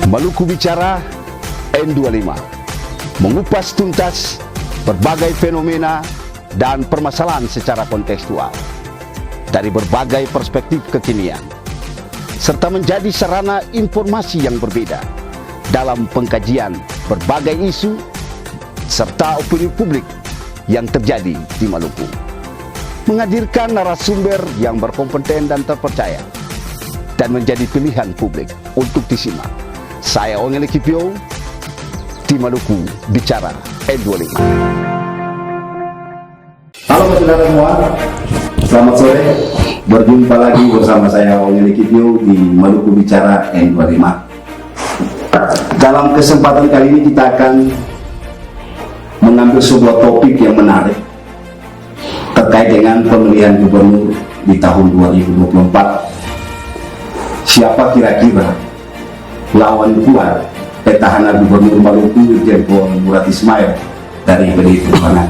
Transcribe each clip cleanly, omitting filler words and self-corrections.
Maluku Bicara N25 mengupas tuntas berbagai fenomena dan permasalahan secara kontekstual dari berbagai perspektif kekinian, serta menjadi sarana informasi yang berbeda dalam pengkajian berbagai isu serta opini publik yang terjadi di Maluku. Menghadirkan narasumber yang berkompeten dan terpercaya dan menjadi pilihan publik untuk disimak. Saya Ongele Kipio di Maluku Bicara N25. Halo saudara semua, selamat sore. Berjumpa lagi bersama saya Ongele Kipio di Maluku Bicara N25. Dalam kesempatan kali ini kita akan mengambil sebuah topik yang menarik terkait dengan pemilihan gubernur di tahun 2024. Siapa kira-kira lawan kuat petahana gubernur Maluku Irjen Pol Murad Ismail dari PDI Perjuangan?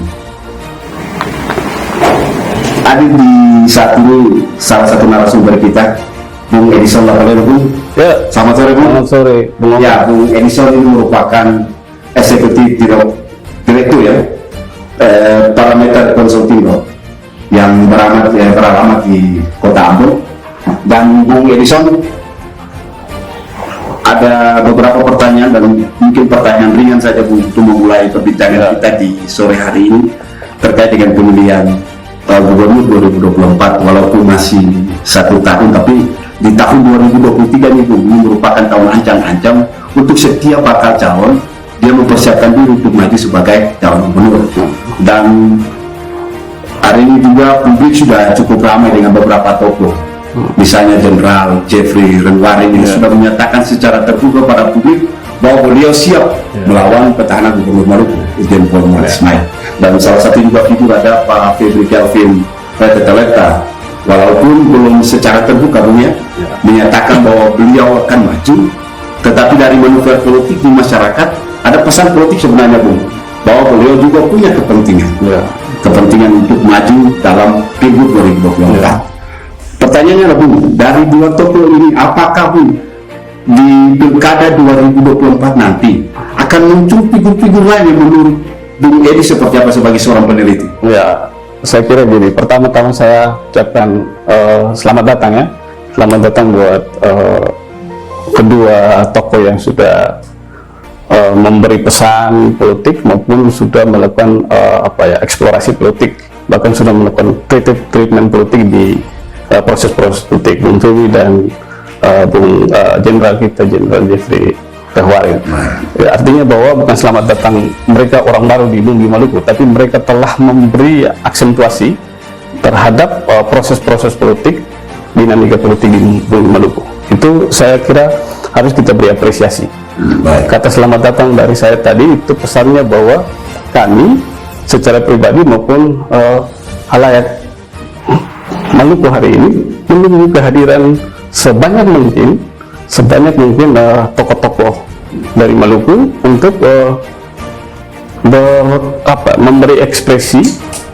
Ada di saat ini salah satu narasumber kita, Bung Edison Lapangan, Bung. Ya, selamat sore, Bung. Selamat sore, Bung. Ya, Bung Edison ini merupakan eksekutif direktur ya, Parameter Consulting yang beralamat di Kota Ambon. Dan Bung Edison, ada beberapa pertanyaan dan mungkin pertanyaan ringan saja untuk memulai perbincangan kita di sore hari ini terkait dengan pemilihan gubernur 2024. Walaupun masih 1 tahun, tapi di tahun 2023 ini merupakan tahun ancang-ancang untuk setiap bakal calon. Dia mempersiapkan diri untuk maju sebagai calon gubernur. Dan hari ini juga publik sudah cukup ramai dengan beberapa tokoh, misalnya Jenderal Jeffrey Renwarin yang sudah menyatakan secara terbuka pada publik bahwa beliau siap melawan petahana gubernur Maluku Irjen Pol Murad Ismail. Dan salah satu juga figur ada Pak Febri Kelvin Reteteleta, walaupun belum secara terbuka menyatakan bahwa beliau akan maju, tetapi dari manuver politik di masyarakat ada pesan politik sebenarnya, Bung, bahwa beliau juga punya kepentingan untuk maju dalam Pilgub 2024. Pertanyaannya adalah, Bung, dari dua tokoh ini, apakah Bung di Pilkada 2024 nanti akan muncul figur-figur lain yang menurut Bung Edi seperti apa sebagai seorang peneliti? Ya, saya kira gini, pertama-tama saya ucapkan selamat datang ya. Selamat datang buat kedua tokoh yang sudah memberi pesan politik maupun sudah melakukan eksplorasi politik, bahkan sudah melakukan treatment politik di proses-proses politik, Bung Febri dan Bung Jenderal kita, Jenderal Jeffrey Renwarin. Ya, artinya bahwa bukan selamat datang mereka orang baru di Bumi Maluku, tapi mereka telah memberi aksentuasi terhadap proses-proses politik, dinamika politik di Bumi Maluku. Itu saya kira harus kita beri apresiasi. Kata selamat datang dari saya tadi itu pesannya bahwa kami secara pribadi maupun halayak Maluku hari ini menunggu kehadiran sebanyak mungkin tokoh-tokoh dari Maluku untuk memberi ekspresi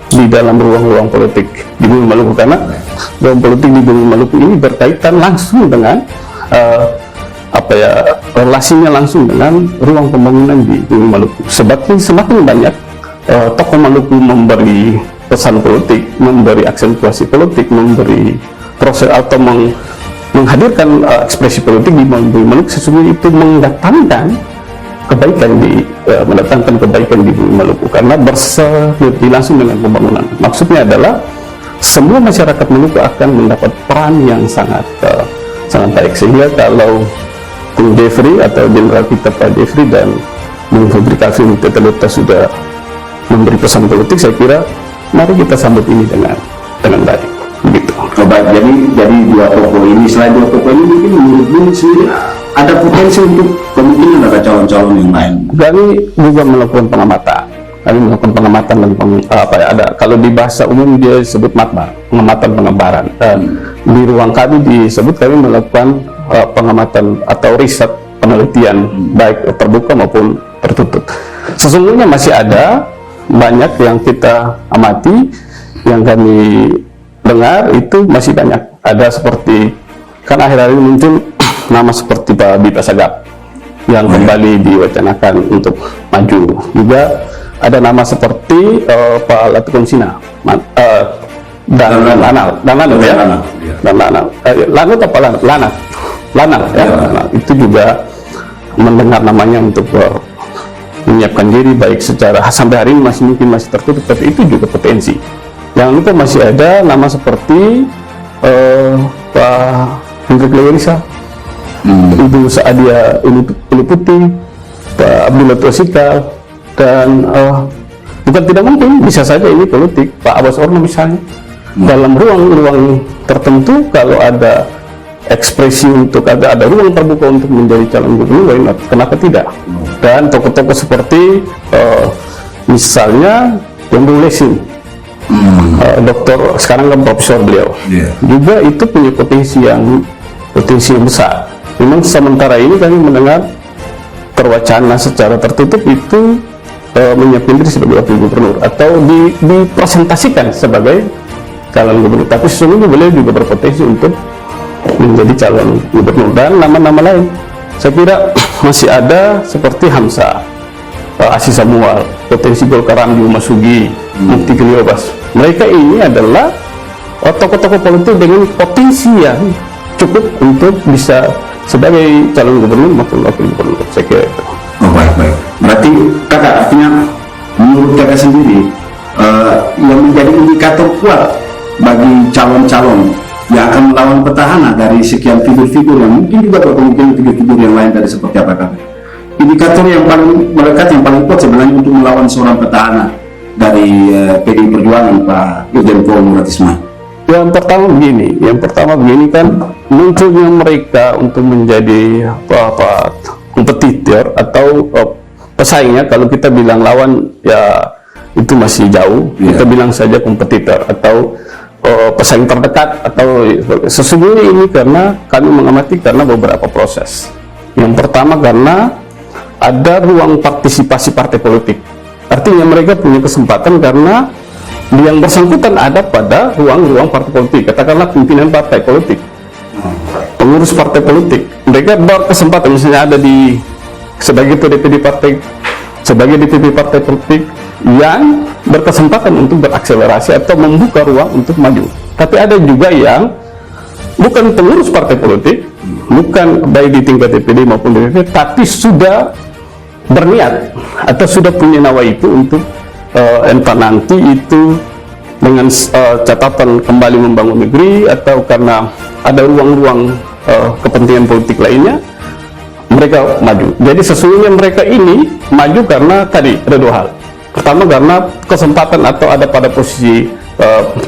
di dalam ruang-ruang politik di Bumi Maluku, karena ruang politik di Bumi Maluku ini berkaitan langsung dengan relasinya langsung dengan ruang pembangunan di Bumi Maluku. Semakin banyak tokoh Maluku memberi pesan politik, memberi aksentuasi politik, memberi proses atau menghadirkan ekspresi politik di Bumi Maluku, sesungguhnya itu mendatangkan kebaikan di Bumi Maluku karena berseliweran langsung dengan pembangunan. Maksudnya adalah semua masyarakat Maluku akan mendapat peran yang sangat baik, sehingga kalau Bung Jeffrey atau Jenderal kita Pak Jeffrey dan Bung Febri Kelvin Reteteleta sudah memberi pesan politik, saya kira mari kita sambut ini dengan baik. Begitu. Baik, jadi dua tokoh ini, selain dua tokoh ini, mungkin menurut Bung sendiri ada potensi untuk kemungkinan ada calon-calon yang lain. Kami juga melakukan pengamatan. Dan kalau di bahasa umum dia disebut pengamatan pengembaraan. Di ruang kami disebut kami melakukan pengamatan atau riset penelitian baik terbuka maupun tertutup. Sesungguhnya masih ada banyak yang kita amati, yang kami dengar itu masih banyak. Ada seperti, kan akhir-akhir ini muncul nama seperti Pak Bita Sagap, yang kembali diwacanakan untuk maju. Juga ada nama seperti Pak Latukon Sina dan Lanal ya, dan Lanal. Lanut apa Lanal? Lanal ya. Nah, itu juga mendengar namanya untuk menyiapkan diri, baik secara sampai hari ini mungkin masih tertutup, tapi itu juga potensi. Jangan lupa masih ada nama seperti Pak Hendrik Lewerisa, Ibu Saadia Uluputi, Pak Abdullah Tosikal, dan bukan tidak mungkin, bisa saja ini politik, Pak Abbas Orno misalnya. Dalam ruang-ruang tertentu, kalau ada ekspresi untuk ada ruang terbuka untuk menjadi calon gubernur, kenapa tidak? Dan tokoh-tokoh seperti misalnya Yandul Lesin, doktor, sekarang kan profesor beliau, juga itu punya potensi yang besar. Memang sementara ini kami mendengar terwacana secara tertutup itu menyiapkan diri sebagai wakil gubernur atau dipresentasikan sebagai calon gubernur, tapi sesungguhnya beliau juga berpotensi untuk menjadi calon gubernur. Dan nama-nama lain saya kira masih ada seperti Hamzah, Aziz Samuel, potensi Golkar Ramli Masugi, Mufti Kliobas. Mereka ini adalah tokoh-tokoh politik dengan potensi yang cukup untuk bisa sebagai calon gubernur maupun wakil gubernur, saya kira itu. Oh, baik. Berarti kakak, artinya menurut kakak sendiri yang menjadi indikator kuat bagi calon-calon yang akan melawan petahana dari sekian figur-figur yang mungkin juga berkemungkinan figur-figur yang lain dari seperti apa kakak? Indikator yang paling melekat, yang paling kuat sebenarnya untuk melawan seorang petahana dari PDI Perjuangan, Pak Irjen Pol Murad Ismail. Yang pertama begini kan, munculnya mereka untuk menjadi kompetitor atau pesaingnya. Kalau kita bilang lawan ya itu masih jauh, kita bilang saja kompetitor atau pesaing terdekat, atau sesungguhnya ini karena kami mengamati karena beberapa proses. Yang pertama karena ada ruang partisipasi partai politik, artinya mereka punya kesempatan karena yang bersangkutan ada pada ruang-ruang partai politik, katakanlah pimpinan partai politik, pengurus partai politik, mereka berkesempatan misalnya ada di sebagai DPD partai, sebagai DPD partai politik yang berkesempatan untuk berakselerasi atau membuka ruang untuk maju. Tapi ada juga yang bukan pengurus partai politik, bukan baik di tingkat DPD maupun DPD, tapi sudah berniat atau sudah punya nawa itu untuk entah nanti itu dengan catatan kembali membangun negeri atau karena ada ruang-ruang kepentingan politik lainnya, mereka maju. Jadi sesungguhnya mereka ini maju karena tadi ada dua hal. Pertama karena kesempatan atau ada pada posisi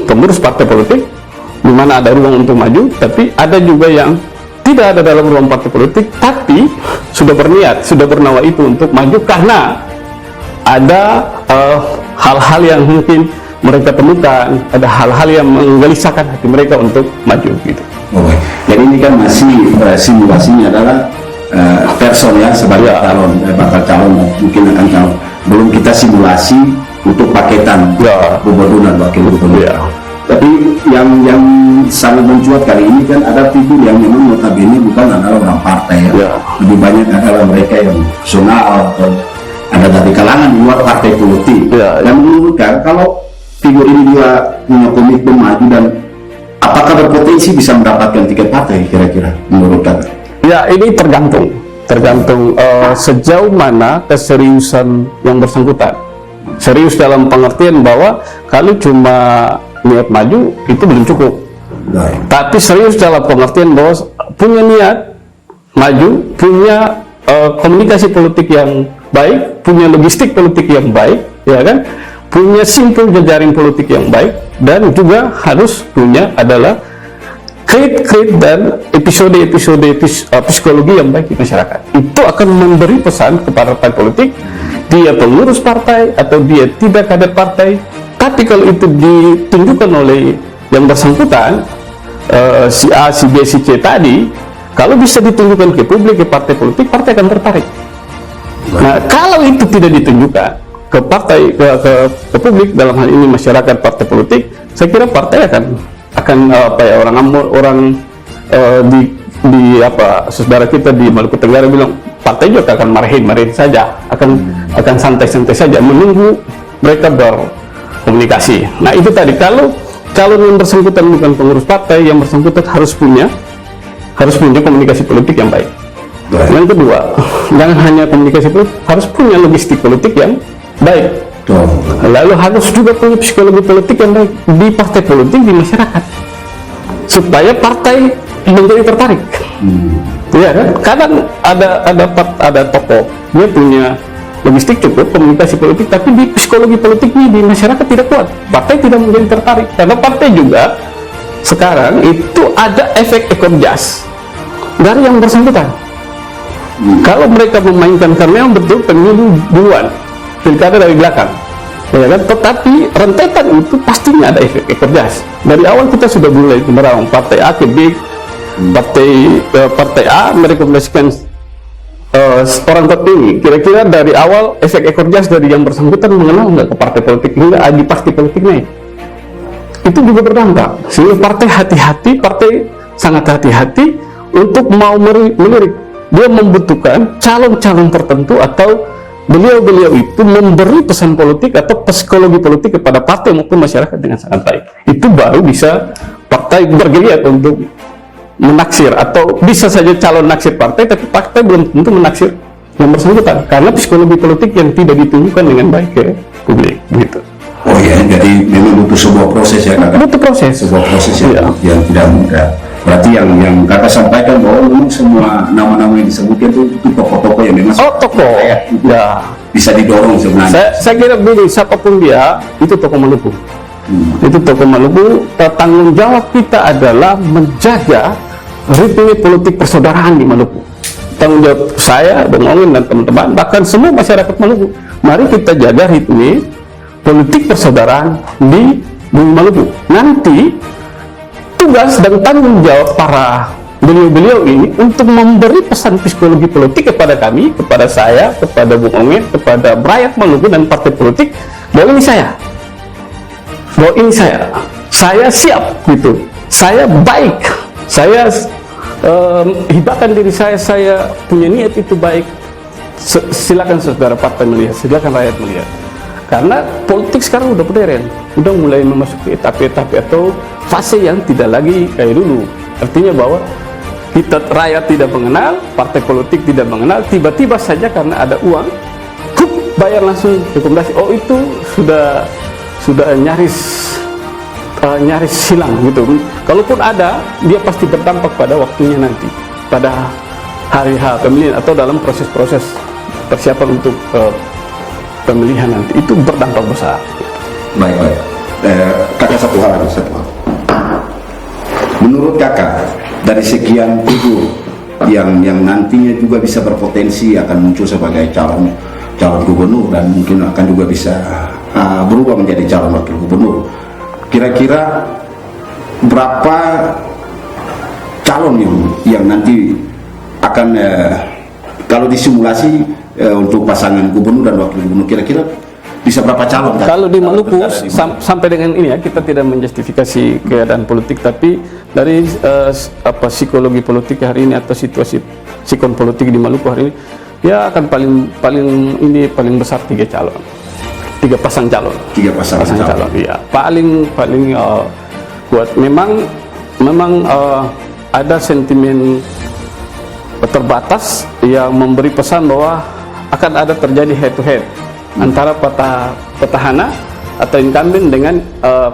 pengurus partai politik di mana ada ruang untuk maju, tapi ada juga yang tidak ada dalam ruang partai politik tapi sudah berniat, sudah bernawa itu untuk maju karena ada hal-hal yang mungkin mereka temukan, ada hal-hal yang menggelisahkan hati mereka untuk maju gitu. Oke. Jadi ini kan masih simulasinya adalah person ya sebagai bakal calon, mungkin akan calon. Belum kita simulasi untuk paketan gubernur dan wakil gubernur. Tapi yang sangat mencuat kali ini kan ada figur yang memang notabene bukan adalah orang partai ya. Lebih banyak adalah mereka yang personal atau ada dari kalangan luar partai politik. Dan menurut kakak, kalau figur ini dia punya komitmen maju dan apakah berpotensi bisa mendapatkan tiket partai kira-kira menurut kakak? Ya, ini tergantung sejauh mana keseriusan yang bersangkutan. Serius dalam pengertian bahwa kalau cuma niat maju itu belum cukup. Tapi serius dalam pengertian bahwa punya niat maju, punya komunikasi politik yang baik, punya logistik politik yang baik, ya kan? Punya simpul jejaring politik yang baik, dan juga harus punya adalah krit dan episode-episode psikologi yang baik di masyarakat. Itu akan memberi pesan kepada partai politik, dia pengurus partai atau dia tidak kader partai. Tapi kalau itu ditunjukkan oleh yang bersangkutan, si A, si B, si C tadi, kalau bisa ditunjukkan ke publik, ke partai politik, partai akan tertarik. Nah, kalau itu tidak ditunjukkan ke partai, ke publik, dalam hal ini masyarakat, partai politik, saya kira partai akan orang di apa saudara kita di Maluku Tenggara bilang partai juga akan marahin saja, akan santai-santai saja menunggu mereka berkomunikasi. Nah itu tadi, kalau calon yang bersangkutan bukan pengurus partai, yang bersangkutan harus punya komunikasi politik yang baik. Yang kedua, jangan hanya komunikasi politik, harus punya logistik politik yang baik. Lalu harus juga punya psikologi politik yang baik di partai politik, di masyarakat, supaya partai menjadi tertarik. Ya kan? Kadang ada tokoh dia punya logistik cukup, komunikasi politik, tapi di psikologi politiknya di masyarakat tidak kuat, partai tidak menjadi tertarik. Karena partai juga sekarang itu ada efek ekor jas dari yang bersangkutan. Kalau mereka memainkan, karena yang betul pemilu duluan, pilkada dari belakang, ya kan? Tetapi rentetan itu pastinya ada efek ekor jas. Dari awal kita sudah mulai merawang partai A ke B, partai A merekomendasikan orang terpilih. Kira-kira dari awal efek ekor jas dari yang bersangkutan mengenal nggak ke partai politik, hingga di partai politik naik. Itu juga berdampak. Sehingga partai hati-hati, partai sangat hati-hati untuk mau melirik. Dia membutuhkan calon-calon tertentu, atau beliau-beliau itu memberi pesan politik atau psikologi politik kepada partai maupun masyarakat dengan sangat baik. Itu baru bisa partai bergeliat untuk menaksir, atau bisa saja calon naksir partai, tapi partai belum tentu menaksir yang bersangkutan karena psikologi politik yang tidak ditunjukkan dengan baik ke publik, gitu. Oh ya, jadi memang butuh sebuah proses ya kakak. Butuh proses. Sebuah proses yang tidak mudah. Berarti yang kakak sampaikan bahwa memang semua nama-nama yang disebutkan itu tokoh-tokoh yang memang tokoh ya bisa didorong sebenarnya. Saya kira begini, siapapun dia itu tokoh Maluku. Itu tokoh Maluku. Tanggung jawab kita adalah menjaga ritme politik persaudaraan di Maluku. Tanggung jawab saya, Bung Ongin dan teman-teman, bahkan semua masyarakat Maluku. Mari kita jaga ritme politik persaudaraan di Bumi Maluku. Nanti tugas dan tanggung jawab para beliau-beliau ini untuk memberi pesan psikologi politik kepada kami, kepada saya, kepada Bung Ongin, kepada rakyat Maluku dan partai politik, bahwa ini saya siap, gitu, saya baik, saya hibahkan diri saya punya niat itu baik. Silakan saudara partai melihat, silakan rakyat melihat. Karena politik sekarang udah modern, udah mulai memasuki etape-etape atau fase yang tidak lagi kayak dulu. Artinya bahwa kita rakyat tidak mengenal, partai politik tidak mengenal, tiba-tiba saja karena ada uang, bayar langsung rekomendasi. Oh itu sudah nyaris hilang gitu. Kalaupun ada, dia pasti berdampak pada waktunya nanti, pada hari H pemilihan atau dalam proses-proses persiapan untuk pemilihan nanti, itu berdampak besar. Baik. Kakak satu hal. Menurut kakak, dari sekian figur yang nantinya juga bisa berpotensi akan muncul sebagai calon gubernur dan mungkin akan juga bisa berubah menjadi calon wakil gubernur, kira-kira berapa calon yang nanti akan kalau disimulasi untuk pasangan gubernur dan wakil gubernur, kira-kira bisa berapa calon? Kalau di Maluku sampai dengan ini ya, kita tidak menjustifikasi keadaan politik, tapi dari psikologi politik hari ini atau situasi sikon politik di Maluku hari ini, ya akan paling besar 3 calon, 3 pasang calon. 3 pasang calon. Iya, paling kuat. Memang ada sentimen terbatas yang memberi pesan bahwa akan ada terjadi head to head antara petahana atau incumbent dengan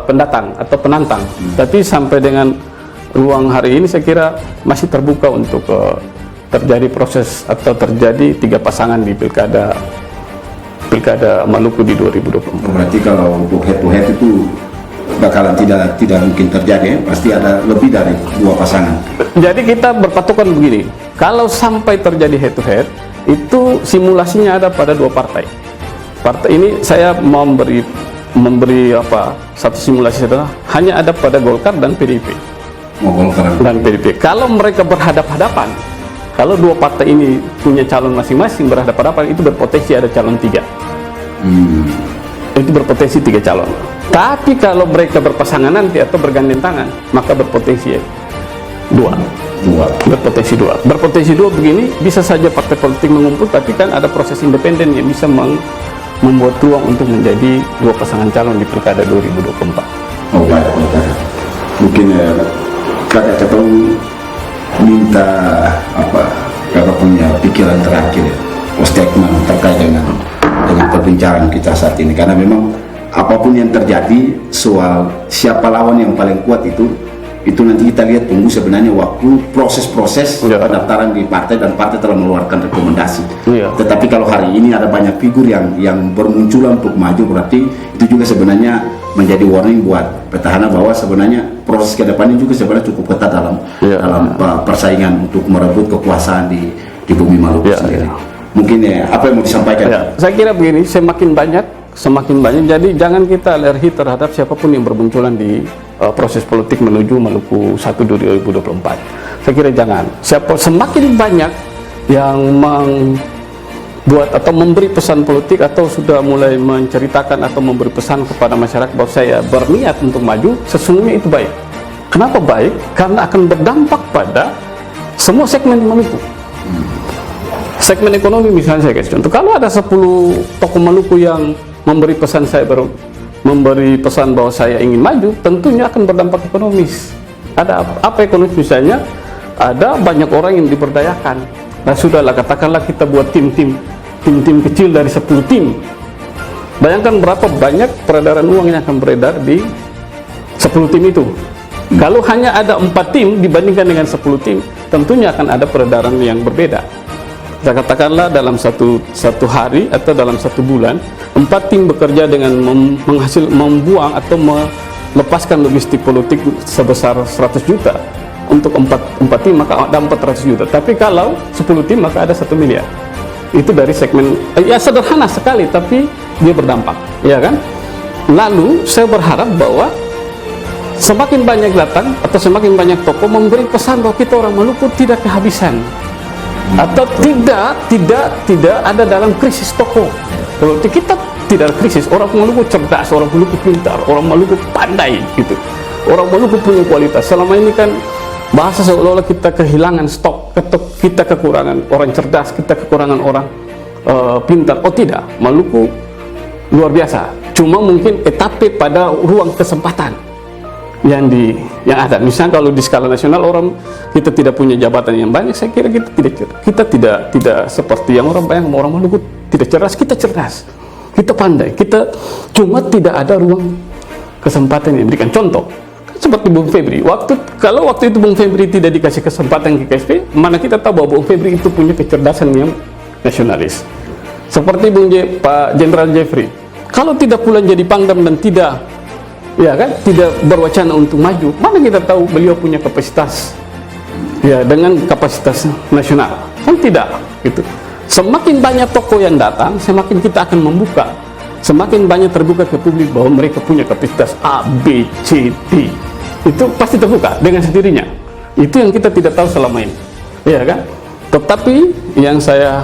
pendatang atau penantang. Tapi sampai dengan ruang hari ini saya kira masih terbuka untuk terjadi proses atau terjadi 3 pasangan di pilkada Maluku di 2024. Berarti kalau untuk head to head itu bakalan tidak mungkin terjadi, pasti ada lebih dari 2 pasangan. Jadi kita berpatokan begini, kalau sampai terjadi head to head, itu simulasinya ada pada 2 partai. Partai ini saya memberi satu simulasi adalah hanya ada pada Golkar dan PDIP. Dan PDIP. Kalau mereka berhadap-hadapan, kalau 2 partai ini punya calon masing-masing berhadap-hadapan, itu berpotensi ada calon 3. Itu berpotensi 3 calon. Tapi kalau mereka berpasangan nanti atau bergandeng tangan, maka berpotensi 2. Berpotensi dua begini, bisa saja partai politik mengumpul, tapi kan ada proses independen yang bisa membuat peluang untuk menjadi dua pasangan calon di Pilkada 2024. Oh baik. Mungkin kakak ketemu minta kakak punya pikiran terakhir statement terkait dengan perbincangan kita saat ini, karena memang apapun yang terjadi soal siapa lawan yang paling kuat itu nanti kita lihat, tunggu sebenarnya waktu proses pendaftaran di partai, dan partai telah mengeluarkan rekomendasi. Tetapi kalau hari ini ada banyak figur yang bermunculan untuk maju, berarti itu juga sebenarnya menjadi warning buat petahana bahwa sebenarnya proses kedepannya juga sebenarnya cukup ketat dalam persaingan untuk merebut kekuasaan di bumi Maluku sendiri. Mungkin apa yang mau disampaikan? Saya kira begini, semakin banyak, jadi jangan kita alergi terhadap siapapun yang bermunculan di proses politik menuju Maluku 1 2024. Saya kira jangan. Semakin banyak yang membuat atau memberi pesan politik atau sudah mulai menceritakan atau memberi pesan kepada masyarakat bahwa saya berniat untuk maju, sesungguhnya itu baik. Kenapa baik? Karena akan berdampak pada semua segmen di Maluku. Segmen ekonomi misalnya, saya kasih contoh, kalau ada 10 tokoh Maluku yang memberi pesan bahwa saya ingin maju, tentunya akan berdampak ekonomis. Ada apa ekonomis? Misalnya ada banyak orang yang diberdayakan. Nah sudahlah, katakanlah kita buat tim-tim kecil dari 10 tim. Bayangkan berapa banyak peredaran uang yang akan beredar di 10 tim itu. Kalau hanya ada 4 tim dibandingkan dengan 10 tim, tentunya akan ada peredaran yang berbeda. Kita katakanlah dalam satu hari atau dalam 1 bulan, 4 tim bekerja dengan membuang atau melepaskan logistik politik sebesar 100 juta untuk 4 tim, maka ada 400 juta. Tapi kalau 10 tim, maka ada 1 miliar. Itu dari segmen, ya sederhana sekali, tapi dia berdampak, ya kan? Lalu saya berharap bahwa semakin banyak datang atau semakin banyak tokoh memberi pesan bahwa kita orang Maluku tidak kehabisan, atau tidak ada dalam krisis tokoh politik. Kita tidak ada krisis. Orang Maluku cerdas, orang Maluku pintar, orang Maluku pandai gitu. Orang Maluku punya kualitas. Selama ini kan bahasa seolah-olah kita kehilangan stok, kita kekurangan orang cerdas, kita kekurangan orang pintar. Oh tidak, Maluku luar biasa. Cuma mungkin etape pada ruang kesempatan yang ada. Misalnya kalau di skala nasional kita tidak punya jabatan yang banyak, saya kira kita tidak seperti yang orang bayang. Orang Maluku tidak cerdas, kita cerdas, kita pandai, kita cuma tidak ada ruang kesempatan yang diberikan. Contoh seperti Bung Febri, kalau waktu itu Bung Febri tidak dikasih kesempatan ke KSP, mana kita tahu bahwa Bung Febri itu punya kecerdasan yang nasionalis. Seperti Pak Jenderal Jeffrey, kalau tidak pula jadi Pangdam dan tidak berwacana untuk maju, mana kita tahu beliau punya kapasitas dengan kapasitas nasional? Kan tidak gitu. Semakin banyak tokoh yang datang, semakin kita akan membuka, semakin banyak terbuka ke publik bahwa mereka punya kapasitas A, B, C, D. Itu pasti terbuka dengan sendirinya. Itu yang kita tidak tahu selama ini, ya kan? Tetapi yang saya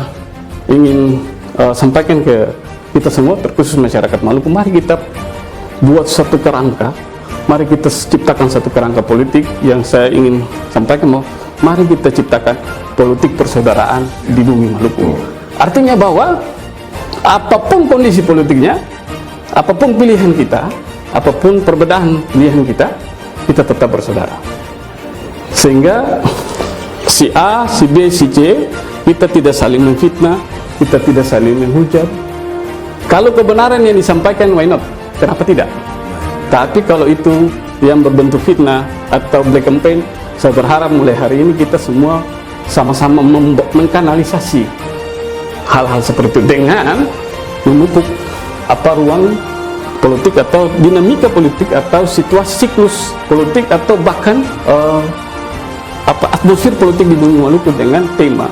ingin sampaikan ke kita semua, terkhusus masyarakat Maluku, mari kita buat satu kerangka, mari kita ciptakan satu kerangka politik. Yang saya ingin sampaikan, mari kita ciptakan politik persaudaraan di bumi Maluku. Artinya bahwa apapun kondisi politiknya, apapun pilihan kita, apapun perbedaan pilihan kita tetap bersaudara. Sehingga si A, si B, si C, kita tidak saling memfitnah, kita tidak saling menghujat. Kalau kebenaran yang disampaikan, why not? Kenapa tidak? Tapi kalau itu yang berbentuk fitnah atau black campaign, saya berharap mulai hari ini kita semua sama-sama mengkanalisasi hal-hal seperti itu dengan memupuk ruang politik atau dinamika politik atau situasi siklus politik atau bahkan atmosfer politik di bumi Maluku dengan tema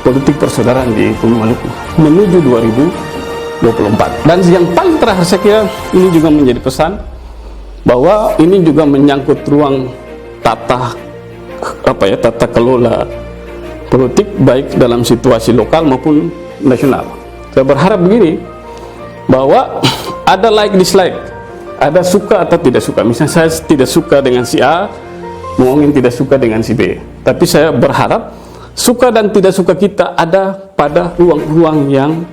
politik persaudaraan di bumi Maluku menuju 2024. Dan yang paling terakhir, saya kira ini juga menjadi pesan bahwa ini juga menyangkut ruang tata kelola politik baik dalam situasi lokal maupun nasional. Saya berharap begini, bahwa ada like dislike, ada suka atau tidak suka. Misalnya saya tidak suka dengan si A, mungkin tidak suka dengan si B. Tapi saya berharap suka dan tidak suka kita ada pada ruang-ruang yang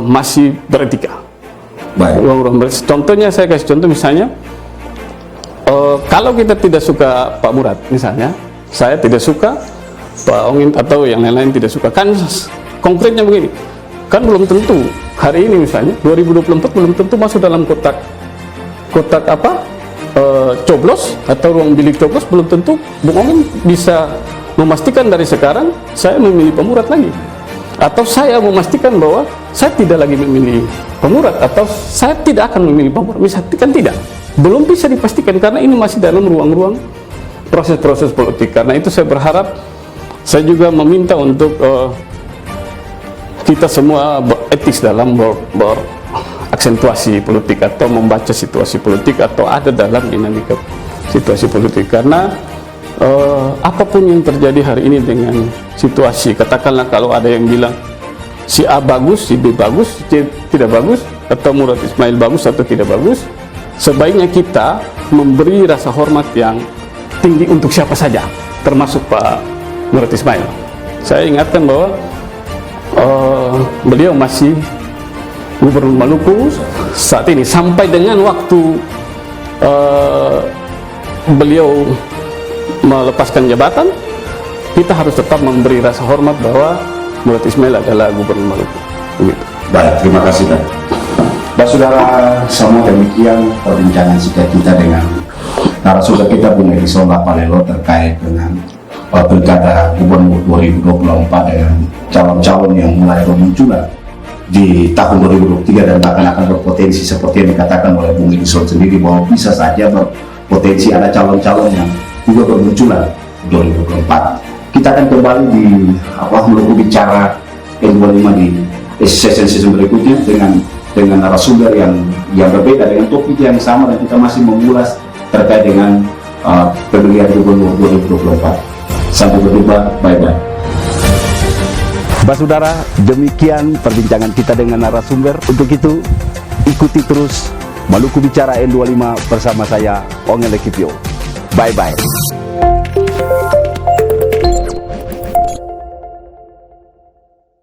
masih beretika. Baik. Ruang-ruang beretika. Contohnya saya kasih contoh misalnya, kalau kita tidak suka Pak Murad misalnya, saya tidak suka Pak Ongin atau yang lain-lain tidak suka, kan konkretnya begini, kan belum tentu hari ini misalnya 2024 belum tentu masuk dalam kotak apa coblos atau ruang bilik coblos, belum tentu Bung Ongin bisa memastikan dari sekarang saya memilih Pak Murad lagi, atau saya memastikan bahwa saya tidak lagi memilih Pak Murad, atau saya tidak akan memilih Pak Murad, misalnya kan tidak, belum bisa dipastikan karena ini masih dalam ruang-ruang proses-proses politik. Karena itu saya berharap, saya juga meminta untuk kita semua beretis dalam beraksentuasi politik atau membaca situasi politik atau ada dalam dinamika situasi politik. Karena apapun yang terjadi hari ini dengan situasi, katakanlah kalau ada yang bilang si A bagus, si B bagus, si C tidak bagus, atau Murad Ismail bagus atau tidak bagus, sebaiknya kita memberi rasa hormat yang tinggi untuk siapa saja, termasuk Pak Murad Ismail. Saya ingatkan bahwa beliau masih Gubernur Maluku saat ini sampai dengan waktu beliau melepaskan jabatan, kita harus tetap memberi rasa hormat bahwa Murad Ismail adalah Gubernur Maluku. Begitu. Baik, terima kasih Dan. Saudara semua, demikian perbincangan singkat kita dengan narasumber kita Bung Edison Lapalelo terkait dengan pilkada Gubernur 2024 dengan calon-calon yang mulai bermunculan di tahun 2023 dan akan berpotensi seperti yang dikatakan oleh Bung Edison sendiri bahwa bisa saja berpotensi ada calon-calon yang juga bermunculan 2024. Kita akan kembali di Maluku Bicara N25 di sesi berikutnya dengan narasumber yang berbeda dengan topik yang sama, dan kita masih mengulas terkait dengan pemilihan Gubernur 2024. Sampai berjumpa, bye-bye. Saudara, demikian perbincangan kita dengan narasumber. Untuk itu, ikuti terus Maluku Bicara N25 bersama saya, Ongin Lekipio. Bye-bye.